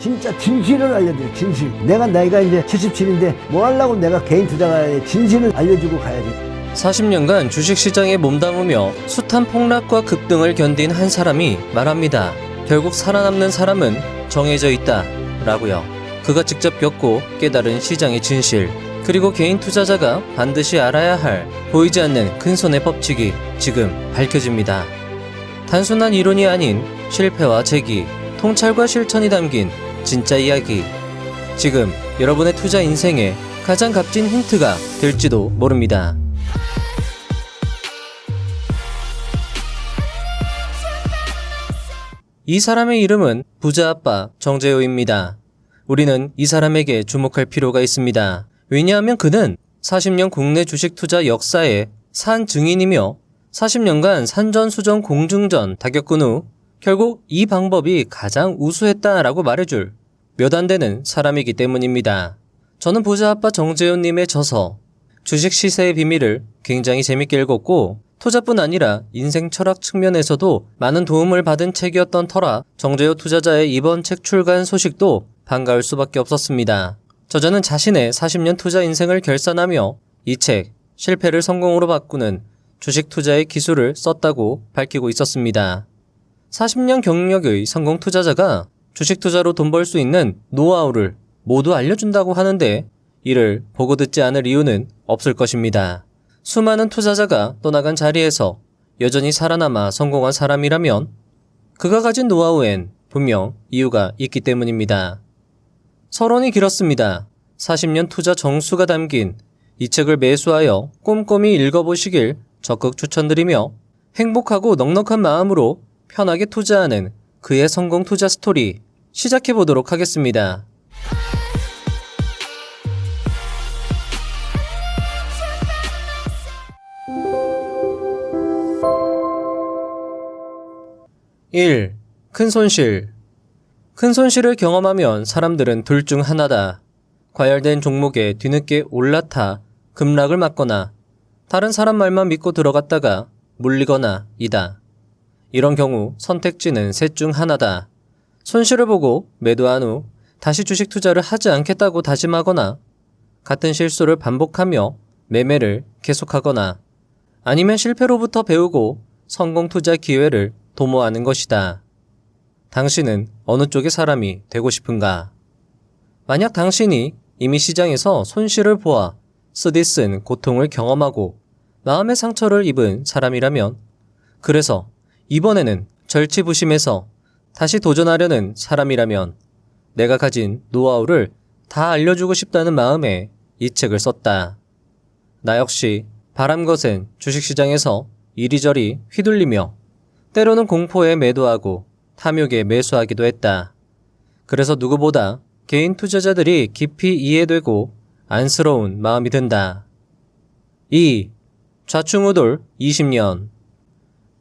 진짜 진실을 알려드려. 진실. 내가 나이가 이제 77인데 뭐 하려고 내가 개인 투자가에 진실을 알려주고 가야지. 40년간 주식시장에 몸담으며 숱한 폭락과 급등을 견딘 한 사람이 말합니다. 결국 살아남는 사람은 정해져 있다 라고요. 그가 직접 겪고 깨달은 시장의 진실, 그리고 개인 투자자가 반드시 알아야 할 보이지 않는 큰손의 법칙이 지금 밝혀집니다. 단순한 이론이 아닌 실패와 재기, 통찰과 실천이 담긴 진짜 이야기. 지금 여러분의 투자 인생에 가장 값진 힌트가 될지도 모릅니다. 이 사람의 이름은 부자 아빠 정재호입니다. 우리는 이 사람에게 주목할 필요가 있습니다. 왜냐하면 그는 40년 국내 주식 투자 역사의 산 증인이며 40년간 산전수전 공중전 다 겪은 후 결국 이 방법이 가장 우수했다라고 말해줄 몇 안 되는 사람이기 때문입니다. 저는 부자 아빠 정재호님의 저서 주식 시세의 비밀을 굉장히 재밌게 읽었고 투자뿐 아니라 인생 철학 측면에서도 많은 도움을 받은 책이었던 터라 정재호 투자자의 이번 책 출간 소식도 반가울 수밖에 없었습니다. 저자는 자신의 40년 투자 인생을 결산하며 이 책 실패를 성공으로 바꾸는 주식 투자의 기술을 썼다고 밝히고 있었습니다. 40년 경력의 성공 투자자가 주식 투자로 돈 벌 수 있는 노하우를 모두 알려준다고 하는데 이를 보고 듣지 않을 이유는 없을 것입니다. 수많은 투자자가 떠나간 자리에서 여전히 살아남아 성공한 사람이라면 그가 가진 노하우엔 분명 이유가 있기 때문입니다. 서론이 길었습니다. 40년 투자 정수가 담긴 이 책을 매수하여 꼼꼼히 읽어보시길 적극 추천드리며 행복하고 넉넉한 마음으로 편하게 투자하는 그의 성공 투자 스토리 시작해보도록 하겠습니다. (1) 큰 손실. 큰 손실을 경험하면 사람들은 둘 중 하나다. 과열된 종목에 뒤늦게 올라타 급락을 맞거나 다른 사람 말만 믿고 들어갔다가 물리거나 이다. 이런 경우 선택지는 셋 중 하나다. 손실을 보고 매도한 후 다시 주식 투자를 하지 않겠다고 다짐하거나 같은 실수를 반복하며 매매를 계속하거나 아니면 실패로부터 배우고 성공 투자 기회를 도모하는 것이다. 당신은 어느 쪽의 사람이 되고 싶은가? 만약 당신이 이미 시장에서 손실을 보아 쓰디쓴 고통을 경험하고 마음의 상처를 입은 사람이라면, 그래서 이번에는 절치부심해서 다시 도전하려는 사람이라면 내가 가진 노하우를 다 알려주고 싶다는 마음에 이 책을 썼다. 나 역시 바람 거센 주식시장에서 이리저리 휘둘리며 때로는 공포에 매도하고 탐욕에 매수하기도 했다. 그래서 누구보다 개인 투자자들이 깊이 이해되고 안쓰러운 마음이 든다. 2. 좌충우돌 20년.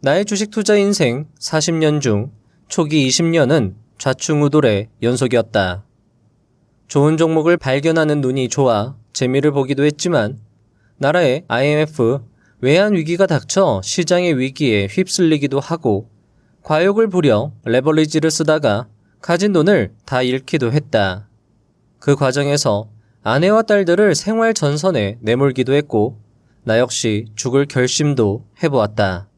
나의 주식 투자 인생 40년 중 초기 20년은 좌충우돌의 연속이었다. 좋은 종목을 발견하는 눈이 좋아 재미를 보기도 했지만 나라의 IMF 외환 위기가 닥쳐 시장의 위기에 휩쓸리기도 하고 과욕을 부려 레버리지를 쓰다가 가진 돈을 다 잃기도 했다. 그 과정에서 아내와 딸들을 생활 전선에 내몰기도 했고 나 역시 죽을 결심도 해보았다.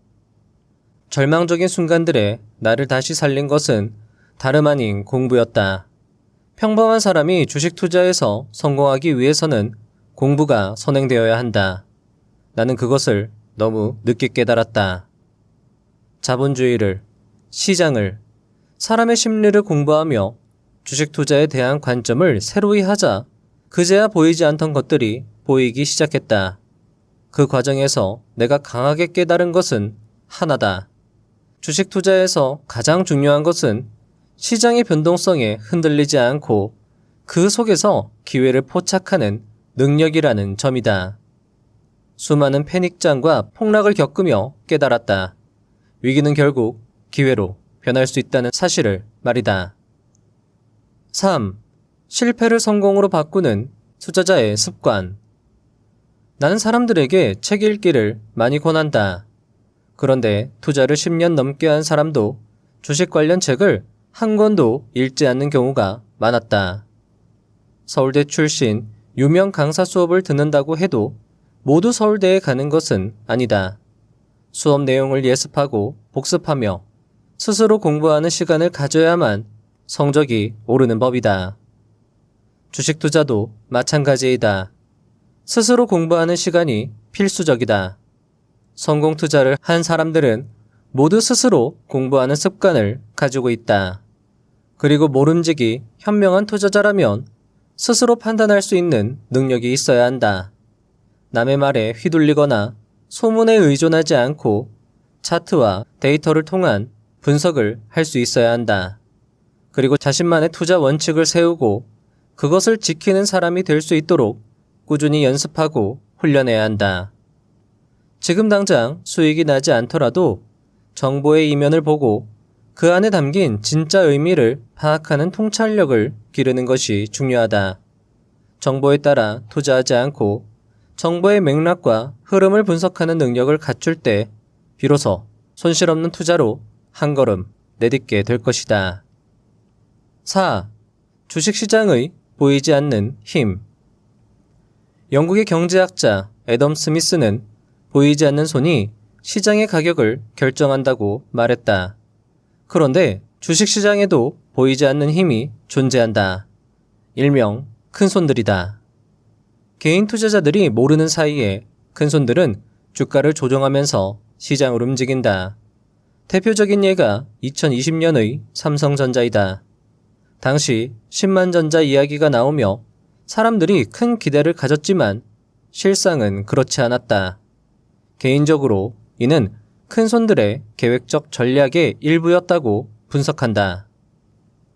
절망적인 순간들에 나를 다시 살린 것은 다름 아닌 공부였다. 평범한 사람이 주식 투자에서 성공하기 위해서는 공부가 선행되어야 한다. 나는 그것을 너무 늦게 깨달았다. 자본주의를, 시장을, 사람의 심리를 공부하며 주식 투자에 대한 관점을 새로이 하자 그제야 보이지 않던 것들이 보이기 시작했다. 그 과정에서 내가 강하게 깨달은 것은 하나다. 주식 투자에서 가장 중요한 것은 시장의 변동성에 흔들리지 않고 그 속에서 기회를 포착하는 능력이라는 점이다. 수많은 패닉장과 폭락을 겪으며 깨달았다. 위기는 결국 기회로 변할 수 있다는 사실을 말이다. 3. 실패를 성공으로 바꾸는 투자자의 습관. 나는 사람들에게 책 읽기를 많이 권한다. 그런데 투자를 10년 넘게 한 사람도 주식 관련 책을 한 권도 읽지 않는 경우가 많았다. 서울대 출신 유명 강사 수업을 듣는다고 해도 모두 서울대에 가는 것은 아니다. 수업 내용을 예습하고 복습하며 스스로 공부하는 시간을 가져야만 성적이 오르는 법이다. 주식 투자도 마찬가지이다. 스스로 공부하는 시간이 필수적이다. 성공 투자를 한 사람들은 모두 스스로 공부하는 습관을 가지고 있다. 그리고 모름지기 현명한 투자자라면 스스로 판단할 수 있는 능력이 있어야 한다. 남의 말에 휘둘리거나 소문에 의존하지 않고 차트와 데이터를 통한 분석을 할 수 있어야 한다. 그리고 자신만의 투자 원칙을 세우고 그것을 지키는 사람이 될 수 있도록 꾸준히 연습하고 훈련해야 한다. 지금 당장 수익이 나지 않더라도 정보의 이면을 보고 그 안에 담긴 진짜 의미를 파악하는 통찰력을 기르는 것이 중요하다. 정보에 따라 투자하지 않고 정보의 맥락과 흐름을 분석하는 능력을 갖출 때 비로소 손실 없는 투자로 한 걸음 내딛게 될 것이다. 4. 주식시장의 보이지 않는 힘. 영국의 경제학자 애덤 스미스는 보이지 않는 손이 시장의 가격을 결정한다고 말했다. 그런데 주식시장에도 보이지 않는 힘이 존재한다. 일명 큰손들이다. 개인 투자자들이 모르는 사이에 큰손들은 주가를 조종하면서 시장을 움직인다. 대표적인 예가 2020년의 삼성전자이다. 당시 10만 전자 이야기가 나오며 사람들이 큰 기대를 가졌지만 실상은 그렇지 않았다. 개인적으로 이는 큰손들의 계획적 전략의 일부였다고 분석한다.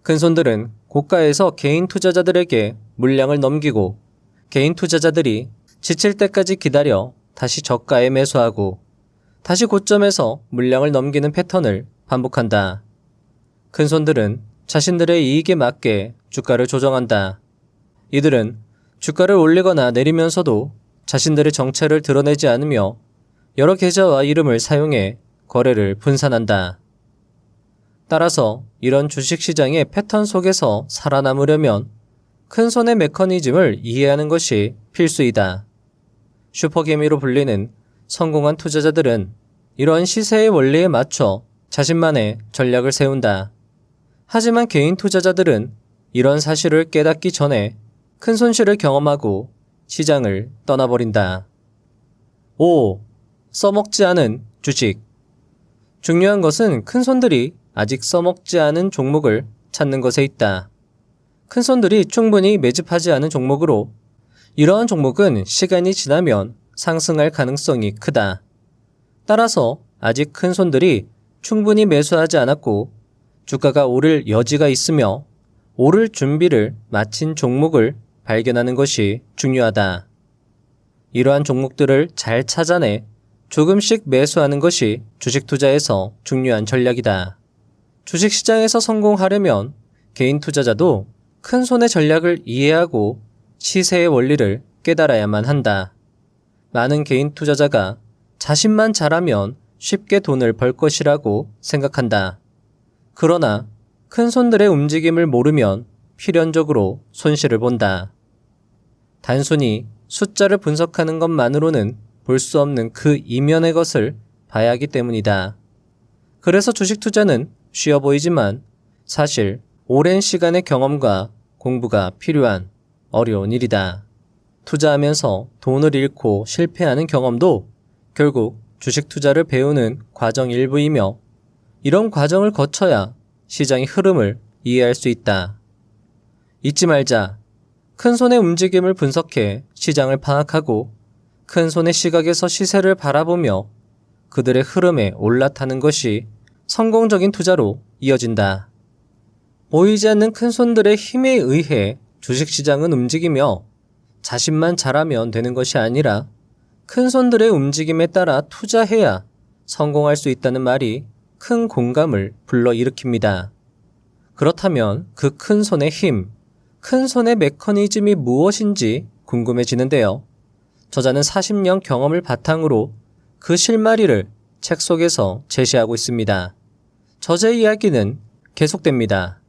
큰손들은 고가에서 개인 투자자들에게 물량을 넘기고 개인 투자자들이 지칠 때까지 기다려 다시 저가에 매수하고 다시 고점에서 물량을 넘기는 패턴을 반복한다. 큰손들은 자신들의 이익에 맞게 주가를 조정한다. 이들은 주가를 올리거나 내리면서도 자신들의 정체를 드러내지 않으며 여러 계좌와 이름을 사용해 거래를 분산한다. 따라서 이런 주식시장의 패턴 속에서 살아남으려면 큰손의 메커니즘을 이해하는 것이 필수이다. 슈퍼개미로 불리는 성공한 투자자들은 이런 시세의 원리에 맞춰 자신만의 전략을 세운다. 하지만 개인 투자자들은 이런 사실을 깨닫기 전에 큰 손실을 경험하고 시장을 떠나버린다. 5. 써먹지 않은 주식. 중요한 것은 큰손들이 아직 써먹지 않은 종목을 찾는 것에 있다. 큰손들이 충분히 매집하지 않은 종목으로 이러한 종목은 시간이 지나면 상승할 가능성이 크다. 따라서 아직 큰손들이 충분히 매수하지 않았고 주가가 오를 여지가 있으며 오를 준비를 마친 종목을 발견하는 것이 중요하다. 이러한 종목들을 잘 찾아내 조금씩 매수하는 것이 주식 투자에서 중요한 전략이다. 주식 시장에서 성공하려면 개인 투자자도 큰 손의 전략을 이해하고 시세의 원리를 깨달아야만 한다. 많은 개인 투자자가 자신만 잘하면 쉽게 돈을 벌 것이라고 생각한다. 그러나 큰 손들의 움직임을 모르면 필연적으로 손실을 본다. 단순히 숫자를 분석하는 것만으로는 볼 수 없는 그 이면의 것을 봐야 하기 때문이다. 그래서 주식 투자는 쉬워 보이지만 사실 오랜 시간의 경험과 공부가 필요한 어려운 일이다. 투자하면서 돈을 잃고 실패하는 경험도 결국 주식 투자를 배우는 과정 일부이며 이런 과정을 거쳐야 시장의 흐름을 이해할 수 있다. 잊지 말자. 큰 손의 움직임을 분석해 시장을 파악하고 큰 손의 시각에서 시세를 바라보며 그들의 흐름에 올라타는 것이 성공적인 투자로 이어진다. 보이지 않는 큰 손들의 힘에 의해 주식시장은 움직이며 자신만 잘하면 되는 것이 아니라 큰 손들의 움직임에 따라 투자해야 성공할 수 있다는 말이 큰 공감을 불러일으킵니다. 그렇다면 그 큰 손의 힘, 큰 손의 메커니즘이 무엇인지 궁금해지는데요. 저자는 40년 경험을 바탕으로 그 실마리를 책 속에서 제시하고 있습니다. 저자의 이야기는 계속됩니다.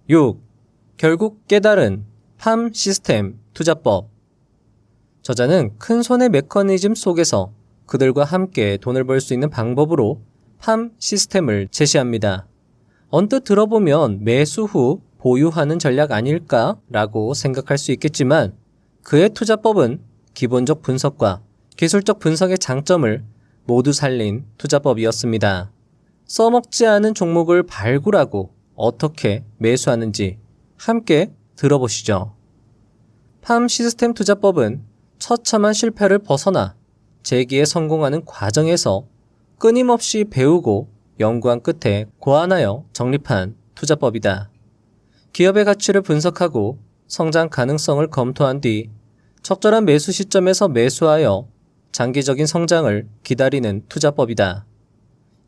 6. 결국 깨달은 팜 시스템 투자법. 저자는 큰 손의 메커니즘 속에서 그들과 함께 돈을 벌 수 있는 방법으로 팜 시스템을 제시합니다. 언뜻 들어보면 매수 후 보유하는 전략 아닐까라고 생각할 수 있겠지만 그의 투자법은 기본적 분석과 기술적 분석의 장점을 모두 살린 투자법이었습니다. 써먹지 않은 종목을 발굴하고 어떻게 매수하는지 함께 들어보시죠. 팜 시스템 투자법은 처참한 실패를 벗어나 재기에 성공하는 과정에서 끊임없이 배우고 연구한 끝에 고안하여 정립한 투자법이다. 기업의 가치를 분석하고 성장 가능성을 검토한 뒤 적절한 매수 시점에서 매수하여 장기적인 성장을 기다리는 투자법이다.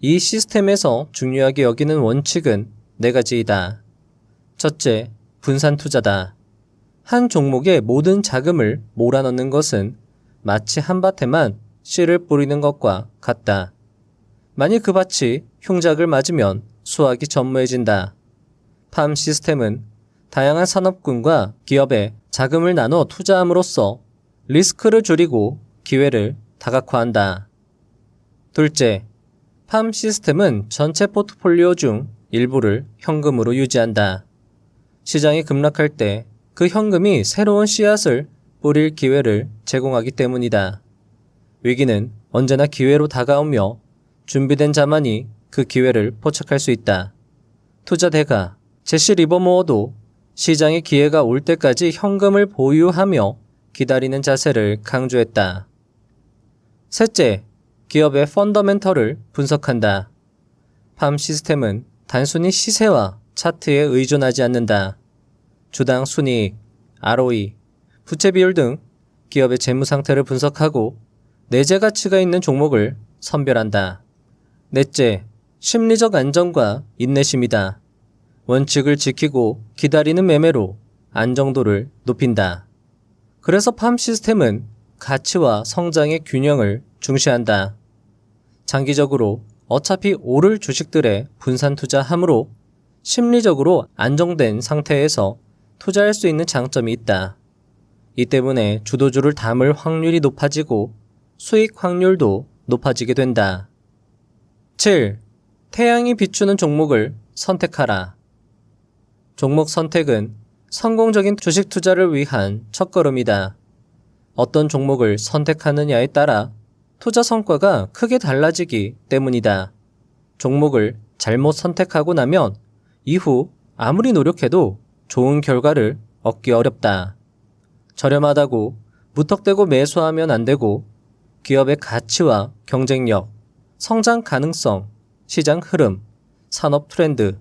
이 시스템에서 중요하게 여기는 원칙은 4가지이다. 첫째, 분산 투자다. 한 종목에 모든 자금을 몰아넣는 것은 마치 한 밭에만 씨를 뿌리는 것과 같다. 만일 그 밭이 흉작을 맞으면 수확이 전무해진다. 팜 시스템은 다양한 산업군과 기업에 자금을 나눠 투자함으로써 리스크를 줄이고 기회를 다각화한다. 둘째, 팜 시스템은 전체 포트폴리오 중 일부를 현금으로 유지한다. 시장이 급락할 때 그 현금이 새로운 씨앗을 뿌릴 기회를 제공하기 때문이다. 위기는 언제나 기회로 다가오며 준비된 자만이 그 기회를 포착할 수 있다. 투자 대가 제시 리버모어도 시장의 기회가 올 때까지 현금을 보유하며 기다리는 자세를 강조했다. 셋째, 기업의 펀더멘털을 분석한다. 팜 시스템은 단순히 시세와 차트에 의존하지 않는다. 주당 순이익, ROE, 부채 비율 등 기업의 재무 상태를 분석하고 내재 가치가 있는 종목을 선별한다. 넷째, 심리적 안정과 인내심이다. 원칙을 지키고 기다리는 매매로 안정도를 높인다. 그래서 팜 시스템은 가치와 성장의 균형을 중시한다. 장기적으로 어차피 오를 주식들에 분산 투자하므로 심리적으로 안정된 상태에서 투자할 수 있는 장점이 있다. 이 때문에 주도주를 담을 확률이 높아지고 수익 확률도 높아지게 된다. 7. 태양이 비추는 종목을 선택하라. 종목 선택은 성공적인 주식 투자를 위한 첫걸음이다. 어떤 종목을 선택하느냐에 따라 투자 성과가 크게 달라지기 때문이다. 종목을 잘못 선택하고 나면 이후 아무리 노력해도 좋은 결과를 얻기 어렵다. 저렴하다고 무턱대고 매수하면 안 되고 기업의 가치와 경쟁력, 성장 가능성, 시장 흐름, 산업 트렌드,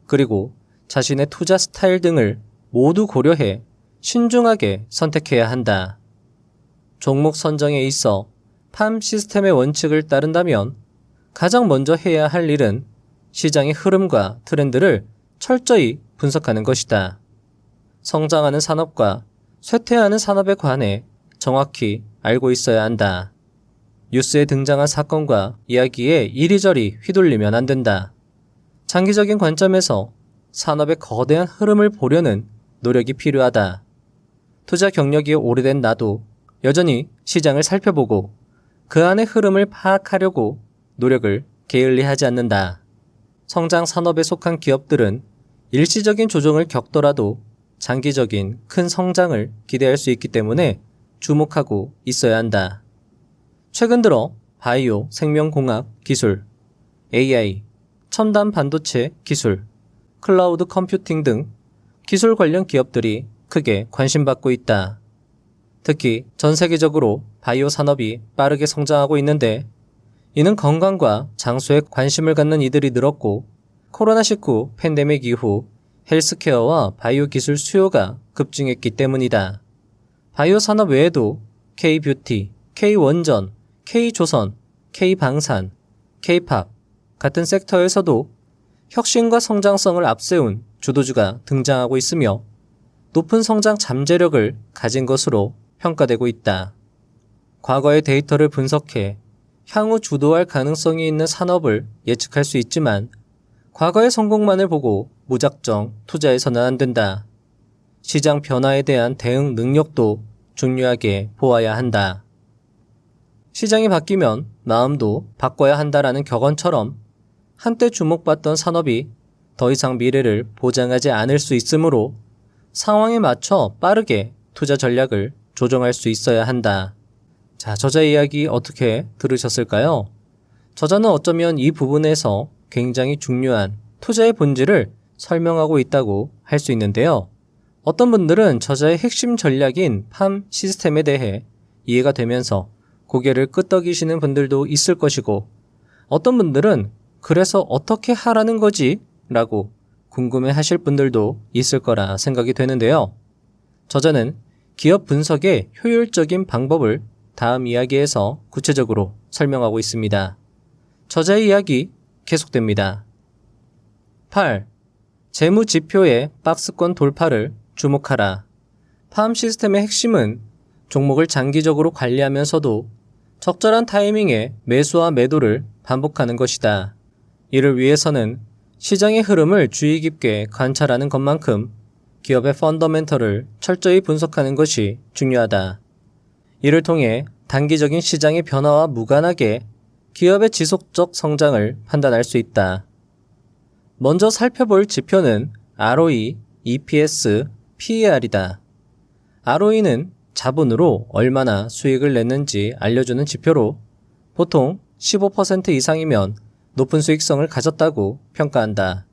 그리고 자신의 투자 스타일 등을 모두 고려해 신중하게 선택해야 한다. 종목 선정에 있어 팜 시스템의 원칙을 따른다면 가장 먼저 해야 할 일은 시장의 흐름과 트렌드를 철저히 분석하는 것이다. 성장하는 산업과 쇠퇴하는 산업에 관해 정확히 알고 있어야 한다. 뉴스에 등장한 사건과 이야기에 이리저리 휘둘리면 안 된다. 장기적인 관점에서 산업의 거대한 흐름을 보려는 노력이 필요하다. 투자 경력이 오래된 나도 여전히 시장을 살펴보고 그 안의 흐름을 파악하려고 노력을 게을리하지 않는다. 성장 산업에 속한 기업들은 일시적인 조정을 겪더라도 장기적인 큰 성장을 기대할 수 있기 때문에 주목하고 있어야 한다. 최근 들어 바이오, 생명공학 기술, AI, 첨단 반도체 기술, 클라우드 컴퓨팅 등 기술 관련 기업들이 크게 관심받고 있다. 특히 전 세계적으로 바이오 산업이 빠르게 성장하고 있는데 이는 건강과 장수에 관심을 갖는 이들이 늘었고 코로나19 팬데믹 이후 헬스케어와 바이오 기술 수요가 급증했기 때문이다. 바이오 산업 외에도 K-뷰티, K-원전, K-조선, K-방산, K-팝 같은 섹터에서도 혁신과 성장성을 앞세운 주도주가 등장하고 있으며 높은 성장 잠재력을 가진 것으로 평가되고 있다. 과거의 데이터를 분석해 향후 주도할 가능성이 있는 산업을 예측할 수 있지만 과거의 성공만을 보고 무작정 투자해서는 안 된다. 시장 변화에 대한 대응 능력도 중요하게 보아야 한다. 시장이 바뀌면 마음도 바꿔야 한다라는 격언처럼 한때 주목받던 산업이 더 이상 미래를 보장하지 않을 수 있으므로 상황에 맞춰 빠르게 투자 전략을 조정할 수 있어야 한다. 자, 저자의 이야기 어떻게 들으셨을까요? 저자는 어쩌면 이 부분에서 굉장히 중요한 투자의 본질을 설명하고 있다고 할 수 있는데요. 어떤 분들은 저자의 핵심 전략인 팜 시스템에 대해 이해가 되면서 고개를 끄덕이시는 분들도 있을 것이고, 어떤 분들은 그래서 어떻게 하라는 거지? 라고 궁금해 하실 분들도 있을 거라 생각이 되는데요. 저자는 기업 분석의 효율적인 방법을 다음 이야기에서 구체적으로 설명하고 있습니다. 저자의 이야기 계속됩니다. 8. 재무 지표의 박스권 돌파를 주목하라. 팜 시스템의 핵심은 종목을 장기적으로 관리하면서도 적절한 타이밍에 매수와 매도를 반복하는 것이다. 이를 위해서는 시장의 흐름을 주의 깊게 관찰하는 것만큼 기업의 펀더멘털을 철저히 분석하는 것이 중요하다. 이를 통해 단기적인 시장의 변화와 무관하게 기업의 지속적 성장을 판단할 수 있다. 먼저 살펴볼 지표는 ROE, EPS, PER이다. ROE는 자본으로 얼마나 수익을 냈는지 알려주는 지표로 보통 15% 이상이면 높은 수익성을 가졌다고 평가한다.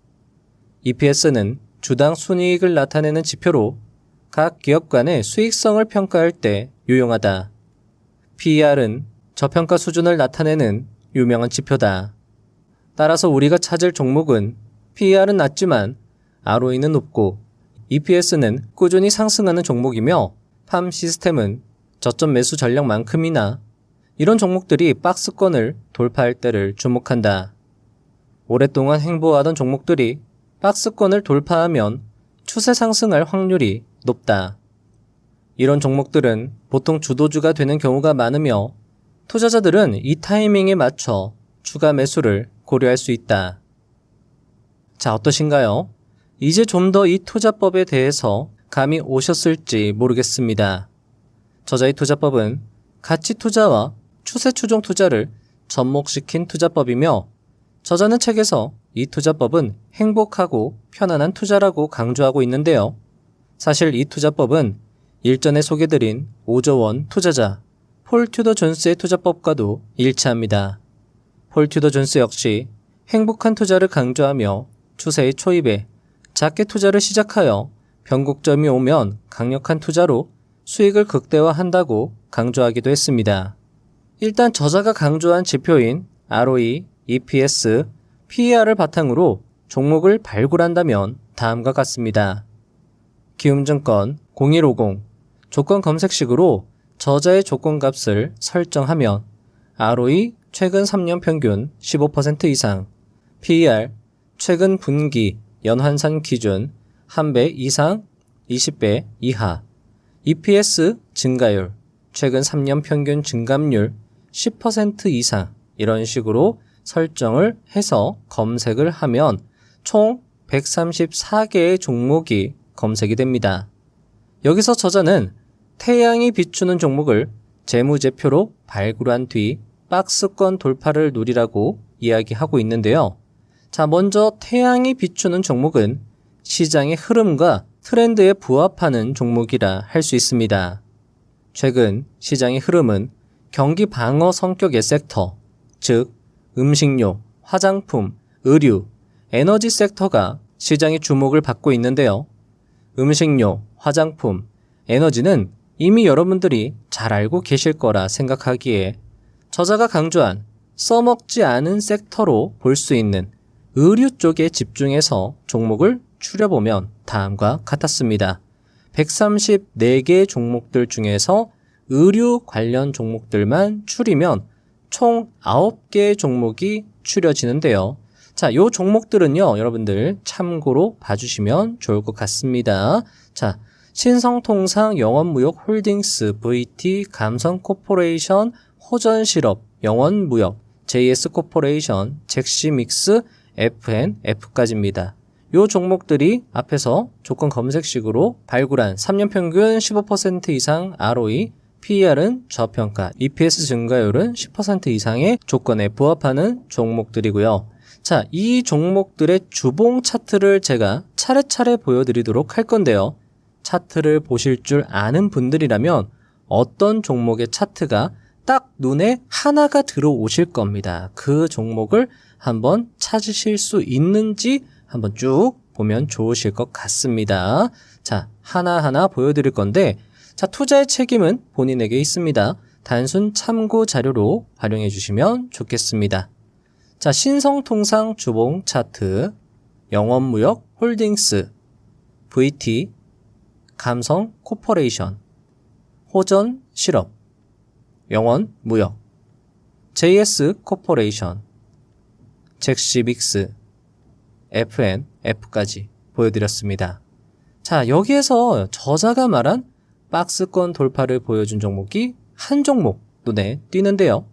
EPS는 주당 순이익을 나타내는 지표로 각 기업 간의 수익성을 평가할 때 유용하다. PER은 저평가 수준을 나타내는 유명한 지표다. 따라서 우리가 찾을 종목은 PER은 낮지만 ROE는 높고 EPS는 꾸준히 상승하는 종목이며 팜 시스템은 저점 매수 전략만큼이나 이런 종목들이 박스권을 돌파할 때를 주목한다. 오랫동안 행보하던 종목들이 박스권을 돌파하면 추세 상승할 확률이 높다. 이런 종목들은 보통 주도주가 되는 경우가 많으며 투자자들은 이 타이밍에 맞춰 추가 매수를 고려할 수 있다. 자, 어떠신가요? 이제 좀 더 이 투자법에 대해서 감이 오셨을지 모르겠습니다. 저자의 투자법은 가치 투자와 추세 추종 투자를 접목시킨 투자법이며 저자는 책에서 이 투자법은 행복하고 편안한 투자라고 강조하고 있는데요. 사실 이 투자법은 일전에 소개드린 5조 원 투자자 폴 튜더 존스의 투자법과도 일치합니다. 폴 튜더 존스 역시 행복한 투자를 강조하며 추세의 초입에 작게 투자를 시작하여 변곡점이 오면 강력한 투자로 수익을 극대화한다고 강조하기도 했습니다. 일단 저자가 강조한 지표인 ROE, EPS, PER을 바탕으로 종목을 발굴한다면 다음과 같습니다. 기움증권 0150 조건 검색식으로 저자의 조건값을 설정하면 ROE 최근 3년 평균 15% 이상, PER 최근 분기 연환산 기준 1배 이상 20배 이하, EPS 증가율 최근 3년 평균 증감률 10% 이상 이런 식으로 설정을 해서 검색을 하면 총 134개의 종목이 검색이 됩니다. 여기서 저자는 태양이 비추는 종목을 재무제표로 발굴한 뒤 박스권 돌파를 누리라고 이야기하고 있는데요. 자, 먼저 태양이 비추는 종목은 시장의 흐름과 트렌드에 부합하는 종목이라 할 수 있습니다. 최근 시장의 흐름은 경기 방어 성격의 섹터, 즉 음식료, 화장품, 의류, 에너지 섹터가 시장의 주목을 받고 있는데요. 음식료, 화장품, 에너지는 이미 여러분들이 잘 알고 계실 거라 생각하기에 저자가 강조한 써먹지 않은 섹터로 볼 수 있는 의류 쪽에 집중해서 종목을 추려보면 다음과 같았습니다. 134개 종목들 중에서 의류 관련 종목들만 추리면 총 9개의 종목이 추려지는데요. 자, 요 종목들은요, 여러분들 참고로 봐주시면 좋을 것 같습니다. 자, 신성통상, 영원무역 홀딩스, VT, 감성코퍼레이션, 호전실업, 영원무역, JS코퍼레이션, 잭시믹스, FN, F까지입니다. 요 종목들이 앞에서 조건 검색식으로 발굴한 3년 평균 15% 이상 ROE, PER은 저평가, EPS 증가율은 10% 이상의 조건에 부합하는 종목들이고요. 자, 이 종목들의 주봉 차트를 제가 차례차례 보여드리도록 할 건데요. 차트를 보실 줄 아는 분들이라면 어떤 종목의 차트가 딱 눈에 하나가 들어오실 겁니다. 그 종목을 한번 찾으실 수 있는지 한번 쭉 보면 좋으실 것 같습니다. 자, 하나하나 보여드릴 건데, 자, 투자의 책임은 본인에게 있습니다. 단순 참고 자료로 활용해 주시면 좋겠습니다. 자, 신성통상 주봉 차트, 영원무역 홀딩스, VT, 감성 코퍼레이션, 호전 실업, 영원무역, JS 코퍼레이션, 잭시믹스, FN, F까지 보여드렸습니다. 자, 여기에서 저자가 말한 박스권 돌파를 보여준 종목이 한 종목 눈에 띄는데요.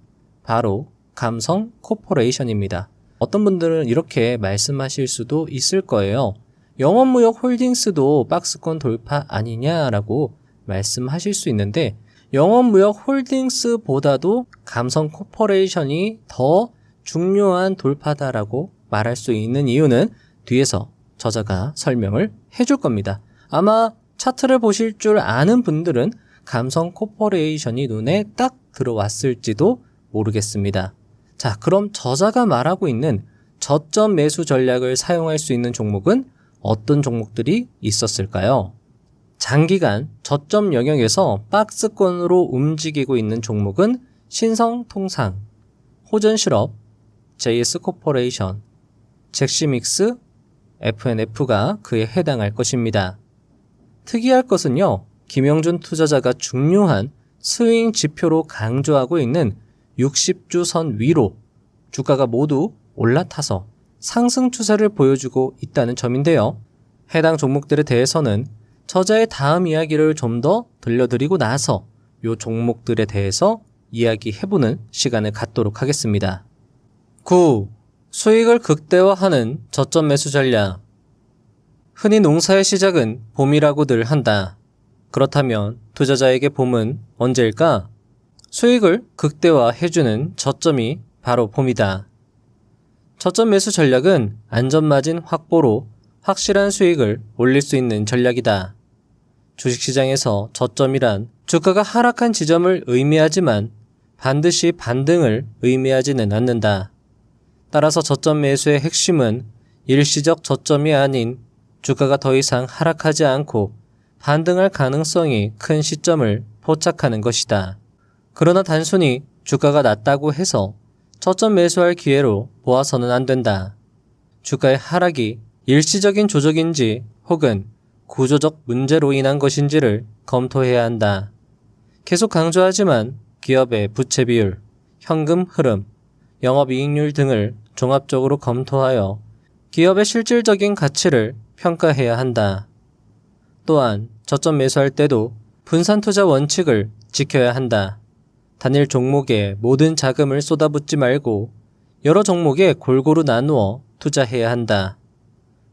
바로 감성 코퍼레이션입니다. 어떤 분들은 이렇게 말씀하실 수도 있을 거예요. 영원무역 홀딩스도 박스권 돌파 아니냐라고 말씀하실 수 있는데, 영원무역 홀딩스보다도 감성 코퍼레이션이 더 중요한 돌파다라고 말할 수 있는 이유는 뒤에서 저자가 설명을 해줄 겁니다. 아마 차트를 보실 줄 아는 분들은 감성 코퍼레이션이 눈에 딱 들어왔을지도 모르겠습니다. 자, 그럼 저자가 말하고 있는 저점 매수 전략을 사용할 수 있는 종목은 어떤 종목들이 있었을까요? 장기간 저점 영역에서 박스권으로 움직이고 있는 종목은 신성통상, 호전실업, JS코퍼레이션, 잭시믹스, FNF가 그에 해당할 것입니다. 특이할 것은요, 김영준 투자자가 중요한 스윙 지표로 강조하고 있는 60주 선 위로 주가가 모두 올라타서 상승 추세를 보여주고 있다는 점인데요. 해당 종목들에 대해서는 저자의 다음 이야기를 좀 더 들려드리고 나서 이 종목들에 대해서 이야기해보는 시간을 갖도록 하겠습니다. 9. 수익을 극대화하는 저점 매수 전략. 흔히 농사의 시작은 봄이라고들 한다. 그렇다면 투자자에게 봄은 언제일까? 수익을 극대화해주는 저점이 바로 봄이다. 저점 매수 전략은 안전마진 확보로 확실한 수익을 올릴 수 있는 전략이다. 주식시장에서 저점이란 주가가 하락한 지점을 의미하지만 반드시 반등을 의미하지는 않는다. 따라서 저점 매수의 핵심은 일시적 저점이 아닌 주가가 더 이상 하락하지 않고 반등할 가능성이 큰 시점을 포착하는 것이다. 그러나 단순히 주가가 낮다고 해서 저점 매수할 기회로 보아서는 안 된다. 주가의 하락이 일시적인 조정인지 혹은 구조적 문제로 인한 것인지를 검토해야 한다. 계속 강조하지만 기업의 부채 비율, 현금 흐름, 영업이익률 등을 종합적으로 검토하여 기업의 실질적인 가치를 평가해야 한다. 또한 저점 매수할 때도 분산 투자 원칙을 지켜야 한다. 단일 종목에 모든 자금을 쏟아붓지 말고 여러 종목에 골고루 나누어 투자해야 한다.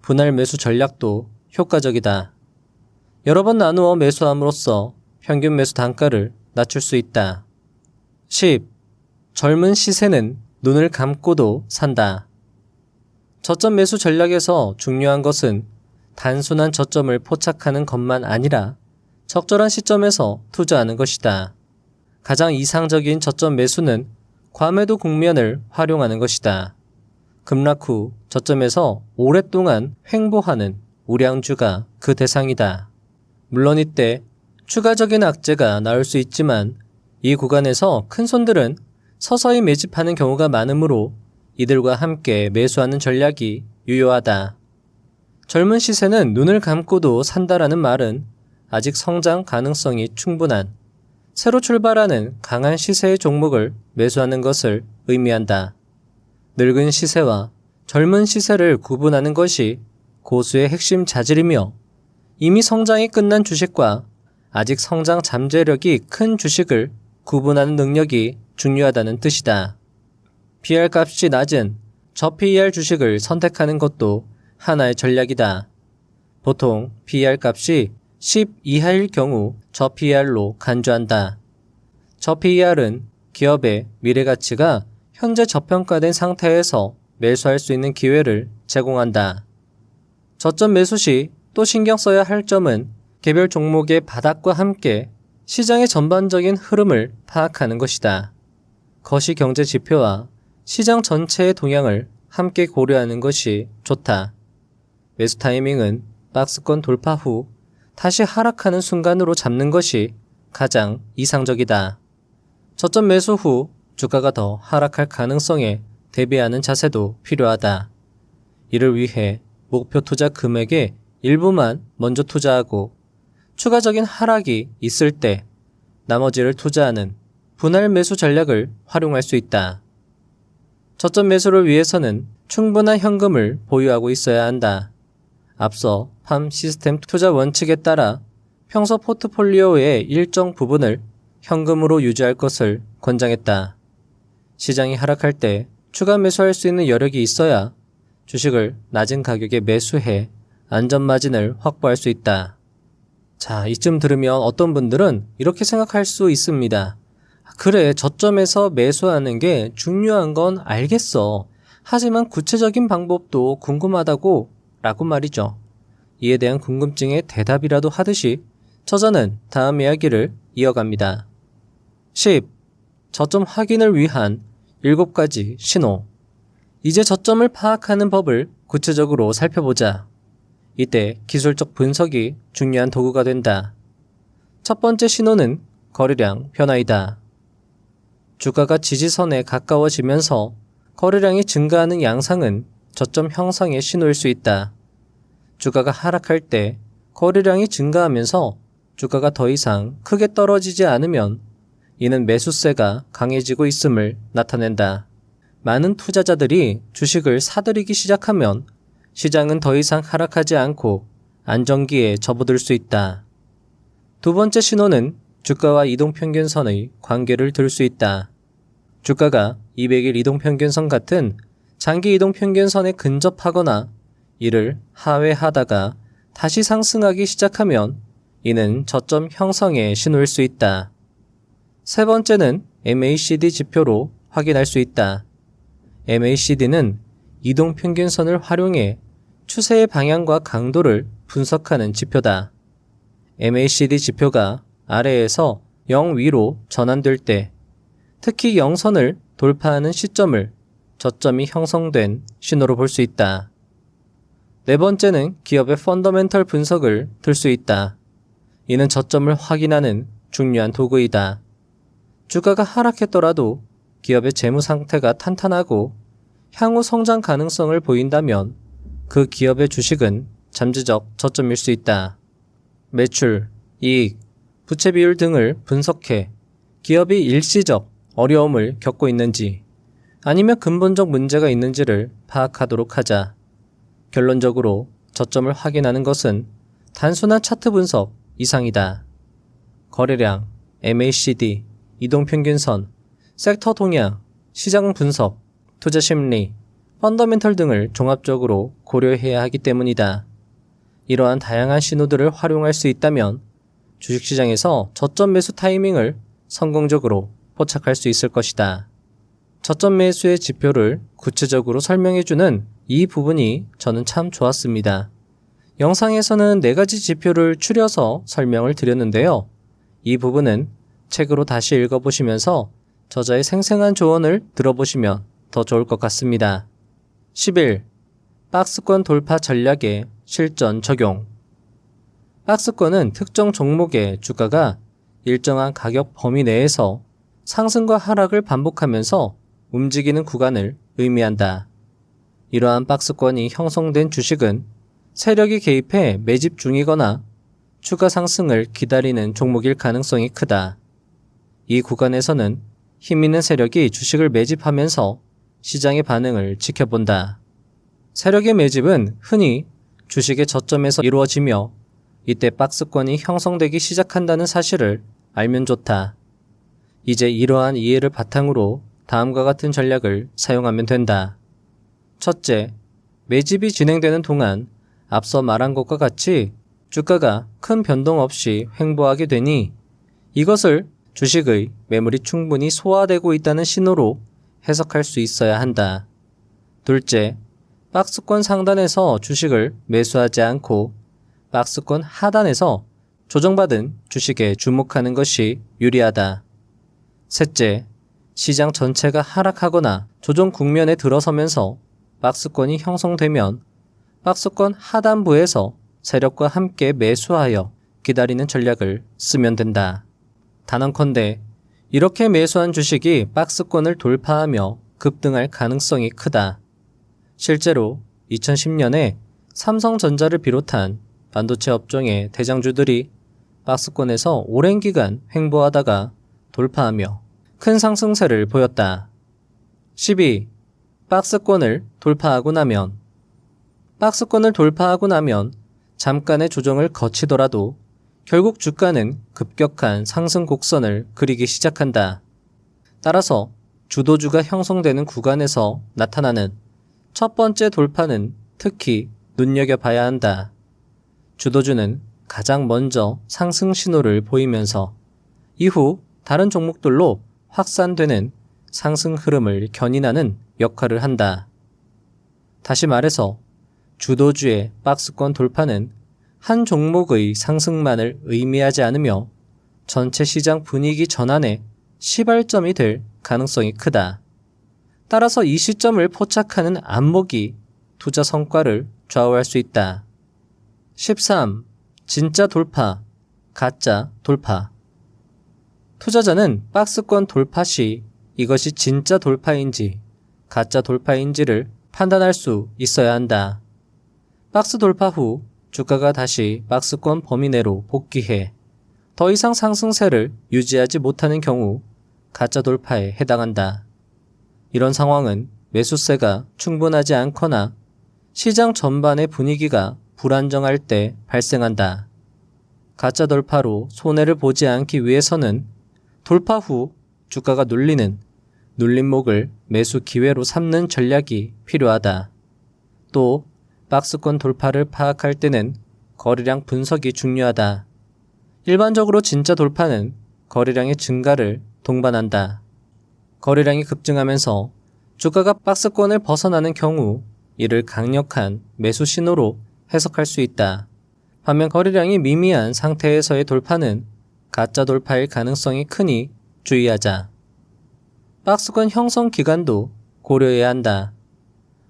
분할 매수 전략도 효과적이다. 여러 번 나누어 매수함으로써 평균 매수 단가를 낮출 수 있다. 10. 젊은 시세는 눈을 감고도 산다. 저점 매수 전략에서 중요한 것은 단순한 저점을 포착하는 것만 아니라 적절한 시점에서 투자하는 것이다. 가장 이상적인 저점 매수는 과매도 국면을 활용하는 것이다. 급락 후 저점에서 오랫동안 횡보하는 우량주가 그 대상이다. 물론 이때 추가적인 악재가 나올 수 있지만 이 구간에서 큰 손들은 서서히 매집하는 경우가 많으므로 이들과 함께 매수하는 전략이 유효하다. 젊은 시세는 눈을 감고도 산다라는 말은 아직 성장 가능성이 충분한 새로 출발하는 강한 시세의 종목을 매수하는 것을 의미한다. 늙은 시세와 젊은 시세를 구분하는 것이 고수의 핵심 자질이며 이미 성장이 끝난 주식과 아직 성장 잠재력이 큰 주식을 구분하는 능력이 중요하다는 뜻이다. PR 값이 낮은 저PER 주식을 선택하는 것도 하나의 전략이다. 보통 PER 값이 10 이하일 경우 저PER로 간주한다. 저PER은 기업의 미래가치가 현재 저평가된 상태에서 매수할 수 있는 기회를 제공한다. 저점 매수 시 또 신경 써야 할 점은 개별 종목의 바닥과 함께 시장의 전반적인 흐름을 파악하는 것이다. 거시경제 지표와 시장 전체의 동향을 함께 고려하는 것이 좋다. 매수 타이밍은 박스권 돌파 후 다시 하락하는 순간으로 잡는 것이 가장 이상적이다. 저점 매수 후 주가가 더 하락할 가능성에 대비하는 자세도 필요하다. 이를 위해 목표 투자 금액의 일부만 먼저 투자하고 추가적인 하락이 있을 때 나머지를 투자하는 분할 매수 전략을 활용할 수 있다. 저점 매수를 위해서는 충분한 현금을 보유하고 있어야 한다. 앞서 팜 시스템 투자 원칙에 따라 평소 포트폴리오의 일정 부분을 현금으로 유지할 것을 권장했다. 시장이 하락할 때 추가 매수할 수 있는 여력이 있어야 주식을 낮은 가격에 매수해 안전마진을 확보할 수 있다. 자, 이쯤 들으면 어떤 분들은 이렇게 생각할 수 있습니다. 그래, 저점에서 매수하는 게 중요한 건 알겠어. 하지만 구체적인 방법도 궁금하다고 라고 말이죠. 이에 대한 궁금증에 대답이라도 하듯이 저자는 다음 이야기를 이어갑니다. 10. 저점 확인을 위한 7가지 신호. 이제 저점을 파악하는 법을 구체적으로 살펴보자. 이때 기술적 분석이 중요한 도구가 된다. 첫 번째 신호는 거래량 변화이다. 주가가 지지선에 가까워지면서 거래량이 증가하는 양상은 저점 형성의 신호일 수 있다. 주가가 하락할 때 거래량이 증가하면서 주가가 더 이상 크게 떨어지지 않으면 이는 매수세가 강해지고 있음을 나타낸다. 많은 투자자들이 주식을 사들이기 시작하면 시장은 더 이상 하락하지 않고 안정기에 접어들 수 있다. 두 번째 신호는 주가와 이동평균선의 관계를 들 수 있다. 주가가 200일 이동평균선 같은 장기 이동평균선에 근접하거나 이를 하회하다가 다시 상승하기 시작하면 이는 저점 형성의 신호일 수 있다. 세 번째는 MACD 지표로 확인할 수 있다. MACD는 이동평균선을 활용해 추세의 방향과 강도를 분석하는 지표다. MACD 지표가 아래에서 0 위로 전환될 때, 특히 0선을 돌파하는 시점을 저점이 형성된 신호로 볼 수 있다. 네 번째는 기업의 펀더멘털 분석을 들 수 있다. 이는 저점을 확인하는 중요한 도구이다. 주가가 하락했더라도 기업의 재무 상태가 탄탄하고 향후 성장 가능성을 보인다면 그 기업의 주식은 잠재적 저점일 수 있다. 매출, 이익, 부채 비율 등을 분석해 기업이 일시적 어려움을 겪고 있는지 아니면 근본적 문제가 있는지를 파악하도록 하자. 결론적으로 저점을 확인하는 것은 단순한 차트 분석 이상이다. 거래량, MACD, 이동평균선, 섹터 동향, 시장 분석, 투자 심리, 펀더멘털 등을 종합적으로 고려해야 하기 때문이다. 이러한 다양한 신호들을 활용할 수 있다면 주식시장에서 저점 매수 타이밍을 성공적으로 포착할 수 있을 것이다. 저점 매수의 지표를 구체적으로 설명해주는 이 부분이 저는 참 좋았습니다. 영상에서는 4가지 지표를 추려서 설명을 드렸는데요. 이 부분은 책으로 다시 읽어보시면서 저자의 생생한 조언을 들어보시면 더 좋을 것 같습니다. 11. 박스권 돌파 전략의 실전 적용. 박스권은 특정 종목의 주가가 일정한 가격 범위 내에서 상승과 하락을 반복하면서 움직이는 구간을 의미한다. 이러한 박스권이 형성된 주식은 세력이 개입해 매집 중이거나 추가 상승을 기다리는 종목일 가능성이 크다. 이 구간에서는 힘있는 세력이 주식을 매집하면서 시장의 반응을 지켜본다. 세력의 매집은 흔히 주식의 저점에서 이루어지며 이때 박스권이 형성되기 시작한다는 사실을 알면 좋다. 이제 이러한 이해를 바탕으로 다음과 같은 전략을 사용하면 된다. 첫째, 매집이 진행되는 동안 앞서 말한 것과 같이 주가가 큰 변동 없이 횡보하게 되니 이것을 주식의 매물이 충분히 소화되고 있다는 신호로 해석할 수 있어야 한다. 둘째, 박스권 상단에서 주식을 매수하지 않고 박스권 하단에서 조정받은 주식에 주목하는 것이 유리하다. 셋째, 시장 전체가 하락하거나 조정 국면에 들어서면서 박스권이 형성되면 박스권 하단부에서 세력과 함께 매수하여 기다리는 전략을 쓰면 된다. 단언컨대 이렇게 매수한 주식이 박스권을 돌파하며 급등할 가능성이 크다. 실제로 2010년에 삼성전자를 비롯한 반도체 업종의 대장주들이 박스권에서 오랜 기간 횡보하다가 돌파하며 큰 상승세를 보였다. 12. 박스권을 돌파하고 나면 잠깐의 조정을 거치더라도 결국 주가는 급격한 상승 곡선을 그리기 시작한다. 따라서 주도주가 형성되는 구간에서 나타나는 첫 번째 돌파는 특히 눈여겨봐야 한다. 주도주는 가장 먼저 상승 신호를 보이면서 이후 다른 종목들로 확산되는 상승 흐름을 견인하는 역할을 한다. 다시 말해서 주도주의 박스권 돌파는 한 종목의 상승만을 의미하지 않으며 전체 시장 분위기 전환의 시발점이 될 가능성이 크다. 따라서 이 시점을 포착하는 안목이 투자 성과를 좌우할 수 있다. 13. 진짜 돌파, 가짜 돌파. 투자자는 박스권 돌파 시 이것이 진짜 돌파인지 가짜 돌파인지를 판단할 수 있어야 한다. 박스 돌파 후 주가가 다시 박스권 범위 내로 복귀해 더 이상 상승세를 유지하지 못하는 경우 가짜 돌파에 해당한다. 이런 상황은 매수세가 충분하지 않거나 시장 전반의 분위기가 불안정할 때 발생한다. 가짜 돌파로 손해를 보지 않기 위해서는 돌파 후 주가가 눌리는 눌림목을 매수 기회로 삼는 전략이 필요하다. 또 박스권 돌파를 파악할 때는 거래량 분석이 중요하다. 일반적으로 진짜 돌파는 거래량의 증가를 동반한다. 거래량이 급증하면서 주가가 박스권을 벗어나는 경우 이를 강력한 매수 신호로 해석할 수 있다. 반면 거래량이 미미한 상태에서의 돌파는 가짜 돌파일 가능성이 크니 주의하자. 박스권 형성 기간도 고려해야 한다.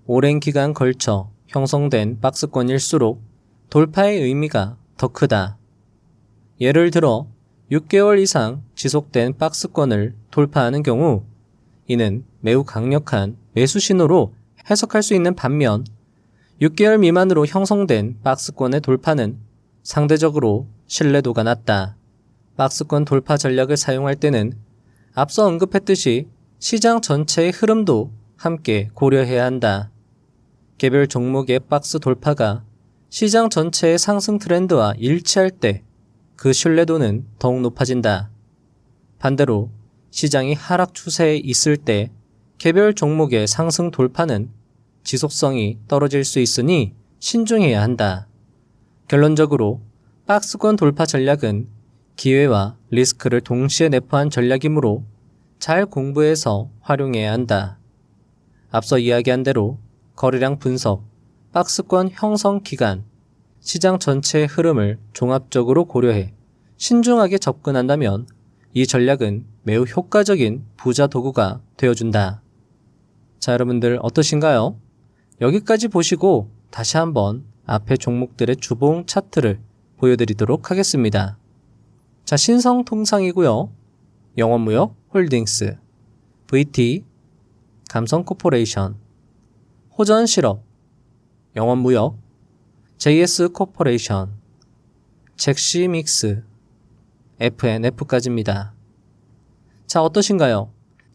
오랜 기간 걸쳐 형성된 박스권일수록 돌파의 의미가 더 크다. 예를 들어 6개월 이상 지속된 박스권을 돌파하는 경우 이는 매우 강력한 매수 신호로 해석할 수 있는 반면 6개월 미만으로 형성된 박스권의 돌파는 상대적으로 신뢰도가 낮다. 박스권 돌파 전략을 사용할 때는 앞서 언급했듯이 시장 전체의 흐름도 함께 고려해야 한다. 개별 종목의 박스 돌파가 시장 전체의 상승 트렌드와 일치할 때 그 신뢰도는 더욱 높아진다. 반대로 시장이 하락 추세에 있을 때 개별 종목의 상승 돌파는 지속성이 떨어질 수 있으니 신중해야 한다. 결론적으로 박스권 돌파 전략은 기회와 리스크를 동시에 내포한 전략이므로 잘 공부해서 활용해야 한다. 앞서 이야기한 대로 거래량 분석, 박스권 형성 기간, 시장 전체의 흐름을 종합적으로 고려해 신중하게 접근한다면 이 전략은 매우 효과적인 부자 도구가 되어준다. 자, 여러분들 어떠신가요? 여기까지 보시고 다시 한번 앞에 종목들의 주봉 차트를 보여드리도록 하겠습니다. 자, 신성통상이고요. 영원무역 홀딩스, VT, 감성코퍼레이션, 호전실업, 영원무역, JS코퍼레이션, 잭시믹스, FNF까지입니다. 자, 어떠신가요?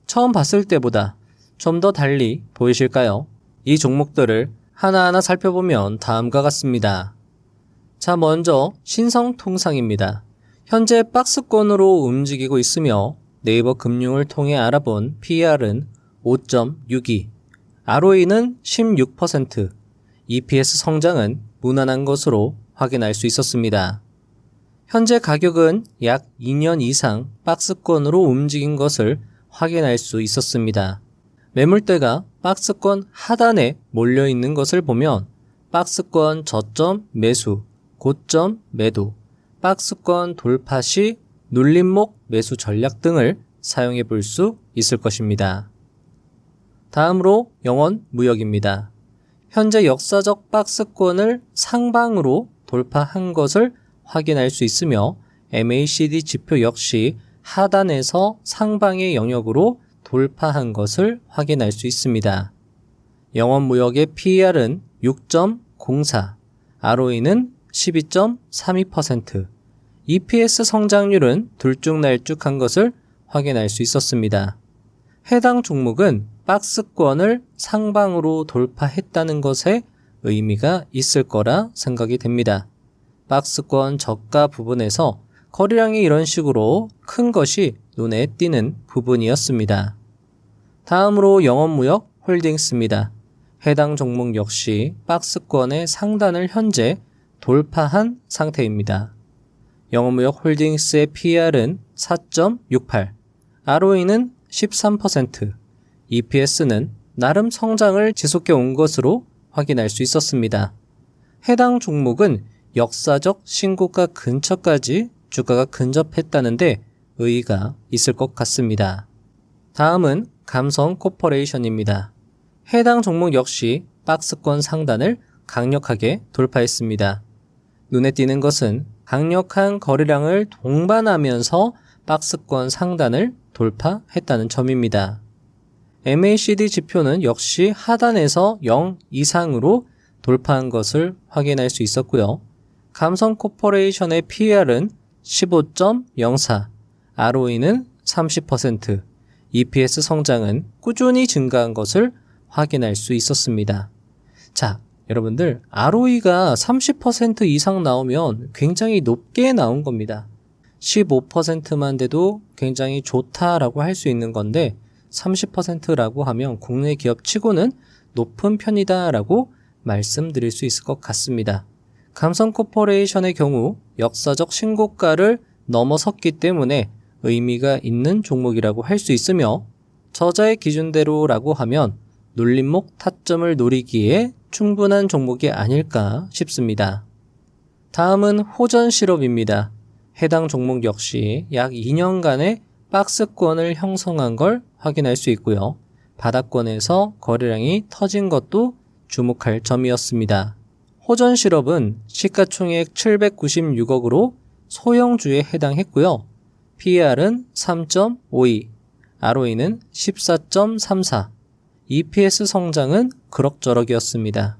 처음 봤을 때보다 좀 더 달리 보이실까요? 이 종목들을 하나하나 살펴보면 다음과 같습니다. 자, 먼저 신성통상입니다. 현재 박스권으로 움직이고 있으며 네이버 금융을 통해 알아본 PER은 5.62, ROE는 16%, EPS 성장은 무난한 것으로 확인할 수 있었습니다. 현재 가격은 약 2년 이상 박스권으로 움직인 것을 확인할 수 있었습니다. 매물대가 박스권 하단에 몰려 있는 것을 보면 박스권 저점 매수, 고점 매도, 박스권 돌파 시 눌림목 매수 전략 등을 사용해 볼 수 있을 것입니다. 다음으로 영원 무역입니다. 현재 역사적 박스권을 상방으로 돌파한 것을 확인할 수 있으며 MACD 지표 역시 하단에서 상방의 영역으로 돌파한 것을 확인할 수 있습니다. 영원 무역의 PER은 6.04, ROE는 12.32%, EPS 성장률은 들쭉날쭉한 것을 확인할 수 있었습니다. 해당 종목은 박스권을 상방으로 돌파했다는 것에 의미가 있을 거라 생각이 됩니다. 박스권 저가 부분에서 거래량이 이런 식으로 큰 것이 눈에 띄는 부분이었습니다. 다음으로 영원무역 홀딩스입니다. 해당 종목 역시 박스권의 상단을 현재 돌파한 상태입니다. 영원무역 홀딩스의 PER은 4.68, ROE는 13%, EPS는 나름 성장을 지속해 온 것으로 확인할 수 있었습니다. 해당 종목은 역사적 신고가 근처까지 주가가 근접했다는데 의의가 있을 것 같습니다. 다음은 감성 코퍼레이션입니다. 해당 종목 역시 박스권 상단을 강력하게 돌파했습니다. 눈에 띄는 것은 강력한 거래량을 동반하면서 박스권 상단을 돌파했다는 점입니다. MACD 지표는 역시 하단에서 0 이상으로 돌파한 것을 확인할 수 있었고요. 감성 코퍼레이션의 PER은 15.04, ROE는 30%, EPS 성장은 꾸준히 증가한 것을 확인할 수 있었습니다. 자, 여러분들 ROE가 30% 이상 나오면 굉장히 높게 나온 겁니다. 15%만 돼도 굉장히 좋다라고 할 수 있는 건데 30%라고 하면 국내 기업 치고는 높은 편이다라고 말씀드릴 수 있을 것 같습니다. 감성코퍼레이션의 경우 역사적 신고가를 넘어섰기 때문에 의미가 있는 종목이라고 할 수 있으며 저자의 기준대로라고 하면 눌림목 타점을 노리기에 충분한 종목이 아닐까 싶습니다. 다음은 호전실업입니다. 해당 종목 역시 약 2년간의 박스권을 형성한 걸 확인할 수 있고요. 바닥권에서 거래량이 터진 것도 주목할 점이었습니다. 호전실업은 시가총액 796억으로 소형주에 해당했고요. PER은 3.52, ROE는 14.34, EPS 성장은 그럭저럭이었습니다.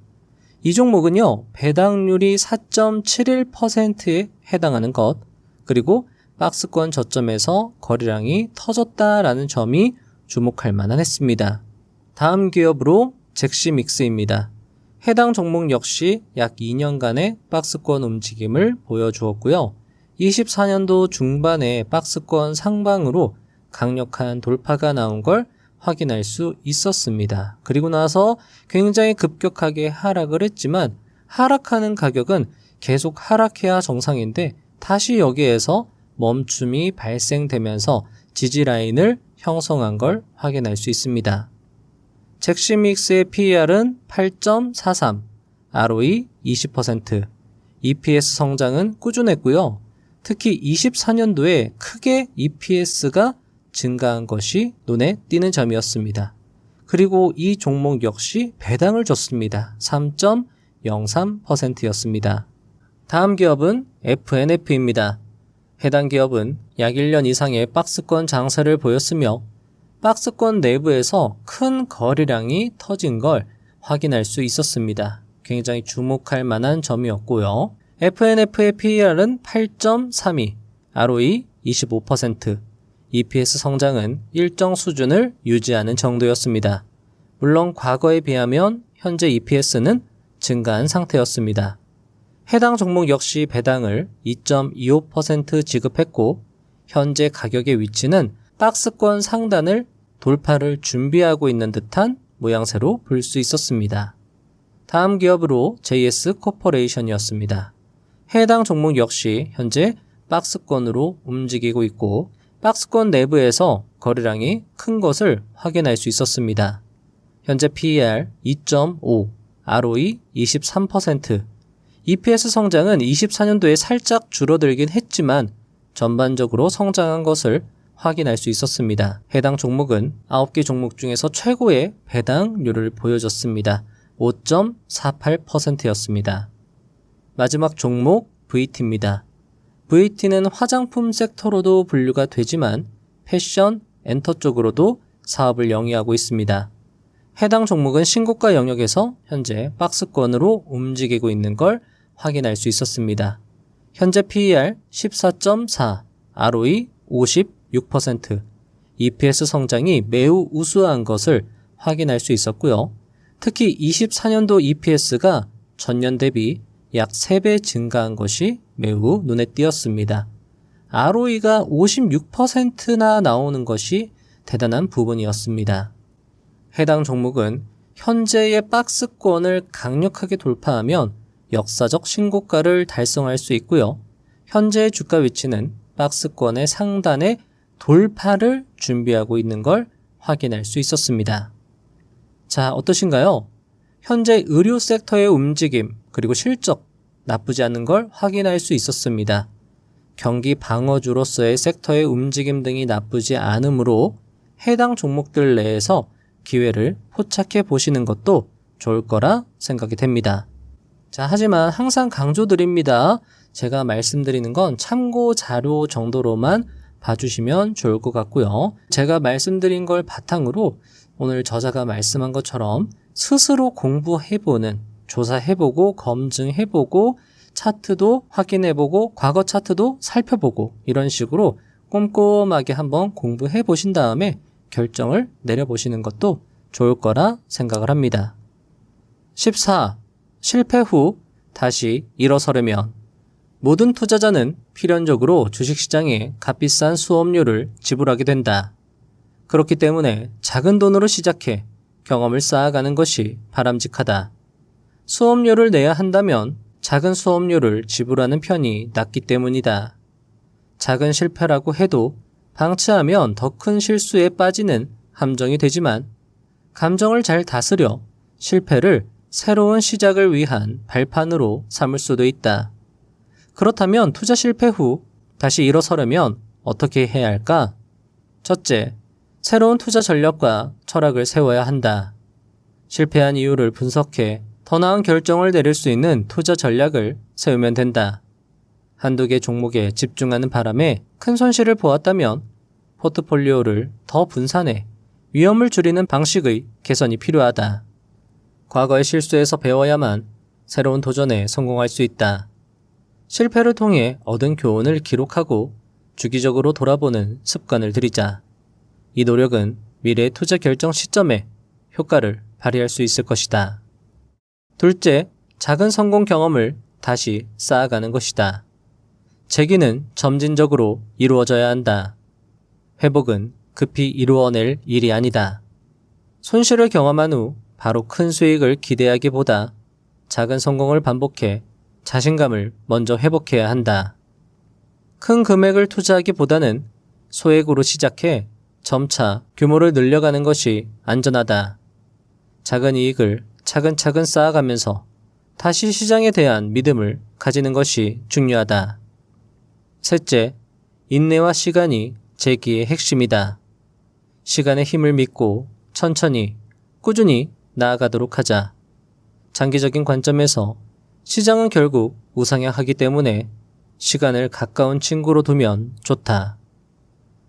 이 종목은요, 배당률이 4.71%에 해당하는 것, 그리고 박스권 저점에서 거래량이 터졌다라는 점이 주목할 만했습니다. 다음 기업으로 잭시믹스입니다. 해당 종목 역시 약 2년간의 박스권 움직임을 보여주었고요. 24년도 중반에 박스권 상방으로 강력한 돌파가 나온 걸 확인할 수 있었습니다. 그리고 나서 굉장히 급격하게 하락을 했지만 하락하는 가격은 계속 하락해야 정상인데 다시 여기에서 멈춤이 발생되면서 지지라인을 형성한 걸 확인할 수 있습니다. 잭시믹스의 PER은 8.43, ROE 20%, EPS 성장은 꾸준했고요. 특히 24년도에 크게 EPS가 증가한 것이 눈에 띄는 점이었습니다. 그리고 이 종목 역시 배당을 줬습니다. 3.03%였습니다. 다음 기업은 FNF입니다. 해당 기업은 약 1년 이상의 박스권 장세를 보였으며 박스권 내부에서 큰 거래량이 터진 걸 확인할 수 있었습니다. 굉장히 주목할 만한 점이었고요. FNF의 PER은 8.32, ROE 25%, EPS 성장은 일정 수준을 유지하는 정도였습니다. 물론 과거에 비하면 현재 EPS는 증가한 상태였습니다. 해당 종목 역시 배당을 2.25% 지급했고 현재 가격의 위치는 박스권 상단을 돌파를 준비하고 있는 듯한 모양새로 볼 수 있었습니다. 다음 기업으로 JS 코퍼레이션이었습니다. 해당 종목 역시 현재 박스권으로 움직이고 있고 박스권 내부에서 거래량이 큰 것을 확인할 수 있었습니다. 현재 PER 2.5, ROE 23%, EPS 성장은 24년도에 살짝 줄어들긴 했지만 전반적으로 성장한 것을 확인할 수 있었습니다. 해당 종목은 9개 종목 중에서 최고의 배당률을 보여줬습니다. 5.48%였습니다. 마지막 종목 VT입니다. VT는 화장품 섹터로도 분류가 되지만 패션, 엔터 쪽으로도 사업을 영위하고 있습니다. 해당 종목은 신고가 영역에서 현재 박스권으로 움직이고 있는 걸 확인할 수 있었습니다. 현재 PER 14.4, ROE 56%, EPS 성장이 매우 우수한 것을 확인할 수 있었고요. 특히 24년도 EPS가 전년 대비 약 3배 증가한 것이 매우 눈에 띄었습니다. ROE가 56%나 나오는 것이 대단한 부분이었습니다. 해당 종목은 현재의 박스권을 강력하게 돌파하면 역사적 신고가를 달성할 수 있고요. 현재의 주가 위치는 박스권의 상단에 돌파를 준비하고 있는 걸 확인할 수 있었습니다. 자, 어떠신가요? 현재 의료 섹터의 움직임 그리고 실적 나쁘지 않은 걸 확인할 수 있었습니다. 경기 방어주로서의 섹터의 움직임 등이 나쁘지 않으므로 해당 종목들 내에서 기회를 포착해 보시는 것도 좋을 거라 생각이 됩니다. 자, 하지만 항상 강조드립니다. 제가 말씀드리는 건 참고 자료 정도로만 봐주시면 좋을 것 같고요. 제가 말씀드린 걸 바탕으로 오늘 저자가 말씀한 것처럼 스스로 공부해보는, 조사해보고 검증해보고 차트도 확인해보고 과거 차트도 살펴보고 이런 식으로 꼼꼼하게 한번 공부해보신 다음에 결정을 내려보시는 것도 좋을 거라 생각을 합니다. 14. 실패 후 다시 일어서려면 모든 투자자는 필연적으로 주식시장에 값비싼 수업료를 지불하게 된다. 그렇기 때문에 작은 돈으로 시작해 경험을 쌓아가는 것이 바람직하다. 수업료를 내야 한다면 작은 수업료를 지불하는 편이 낫기 때문이다. 작은 실패라고 해도 방치하면 더 큰 실수에 빠지는 함정이 되지만 감정을 잘 다스려 실패를 새로운 시작을 위한 발판으로 삼을 수도 있다. 그렇다면 투자 실패 후 다시 일어서려면 어떻게 해야 할까? 첫째, 새로운 투자 전략과 철학을 세워야 한다. 실패한 이유를 분석해 더 나은 결정을 내릴 수 있는 투자 전략을 세우면 된다. 한두 개 종목에 집중하는 바람에 큰 손실을 보았다면 포트폴리오를 더 분산해 위험을 줄이는 방식의 개선이 필요하다. 과거의 실수에서 배워야만 새로운 도전에 성공할 수 있다. 실패를 통해 얻은 교훈을 기록하고 주기적으로 돌아보는 습관을 들이자. 이 노력은 미래의 투자 결정 시점에 효과를 발휘할 수 있을 것이다. 둘째, 작은 성공 경험을 다시 쌓아가는 것이다. 재기는 점진적으로 이루어져야 한다. 회복은 급히 이루어낼 일이 아니다. 손실을 경험한 후 바로 큰 수익을 기대하기보다 작은 성공을 반복해 자신감을 먼저 회복해야 한다. 큰 금액을 투자하기보다는 소액으로 시작해 점차 규모를 늘려가는 것이 안전하다. 작은 이익을 차근차근 쌓아가면서 다시 시장에 대한 믿음을 가지는 것이 중요하다. 셋째, 인내와 시간이 재기의 핵심이다. 시간의 힘을 믿고 천천히, 꾸준히 나아가도록 하자. 장기적인 관점에서 시장은 결국 우상향하기 때문에 시간을 가까운 친구로 두면 좋다.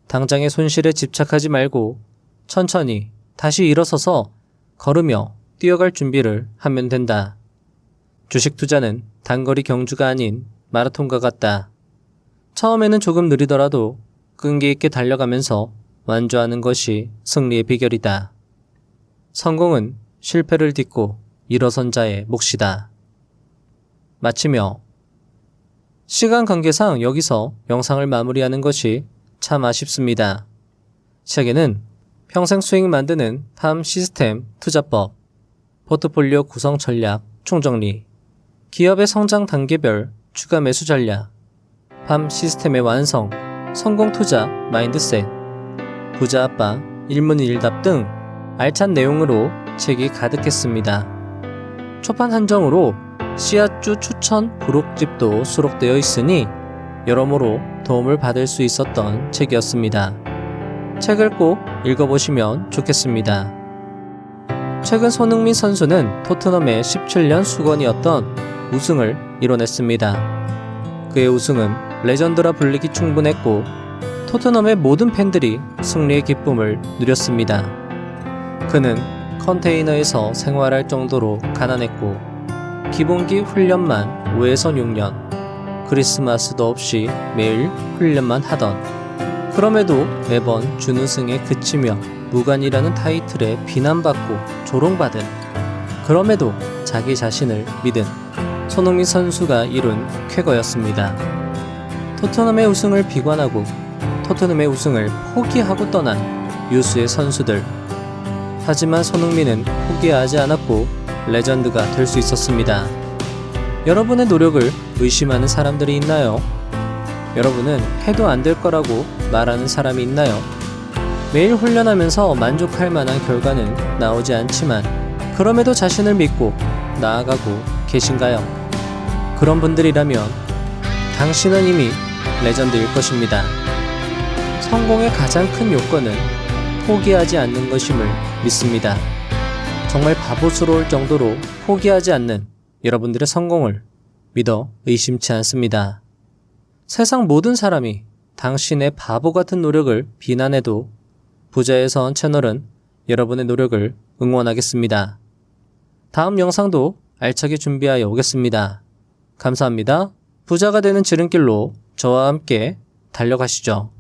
당장의 손실에 집착하지 말고 천천히 다시 일어서서 걸으며 뛰어갈 준비를 하면 된다. 주식 투자는 단거리 경주가 아닌 마라톤과 같다. 처음에는 조금 느리더라도 끈기 있게 달려가면서 완주하는 것이 승리의 비결이다. 성공은 실패를 딛고 일어선 자의 몫이다. 마치며 시간 관계상 여기서 영상을 마무리하는 것이 참 아쉽습니다. 책에는 평생 수익 만드는 팜 시스템 투자법, 포트폴리오 구성 전략 총정리, 기업의 성장 단계별 추가 매수 전략, 팜 시스템의 완성, 성공 투자 마인드셋, 부자 아빠 일문일답 등 알찬 내용으로 책이 가득했습니다. 초판 한정으로 씨앗주 추천 부록집도 수록되어 있으니 여러모로 도움을 받을 수 있었던 책이었습니다. 책을 꼭 읽어보시면 좋겠습니다. 최근 손흥민 선수는 토트넘의 17년 수건이었던 우승을 이뤄냈습니다. 그의 우승은 레전드라 불리기 충분했고 토트넘의 모든 팬들이 승리의 기쁨을 누렸습니다. 그는 컨테이너에서 생활할 정도로 가난했고 기본기 훈련만 5에서 6년, 크리스마스도 없이 매일 훈련만 하던, 그럼에도 매번 준우승에 그치며 무관이라는 타이틀에 비난받고 조롱받은, 그럼에도 자기 자신을 믿은 손흥민 선수가 이룬 쾌거였습니다. 토트넘의 우승을 비관하고 토트넘의 우승을 포기하고 떠난 유수의 선수들. 하지만 손흥민은 포기하지 않았고 레전드가 될 수 있었습니다. 여러분의 노력을 의심하는 사람들이 있나요? 여러분은 해도 안 될 거라고 말하는 사람이 있나요? 매일 훈련하면서 만족할 만한 결과는 나오지 않지만 그럼에도 자신을 믿고 나아가고 계신가요? 그런 분들이라면 당신은 이미 레전드일 것입니다. 성공의 가장 큰 요건은 포기하지 않는 것임을 믿습니다. 정말 바보스러울 정도로 포기하지 않는 여러분들의 성공을 믿어 의심치 않습니다. 세상 모든 사람이 당신의 바보 같은 노력을 비난해도 부자의 선 채널은 여러분의 노력을 응원하겠습니다. 다음 영상도 알차게 준비하여 오겠습니다. 감사합니다. 부자가 되는 지름길로 저와 함께 달려가시죠.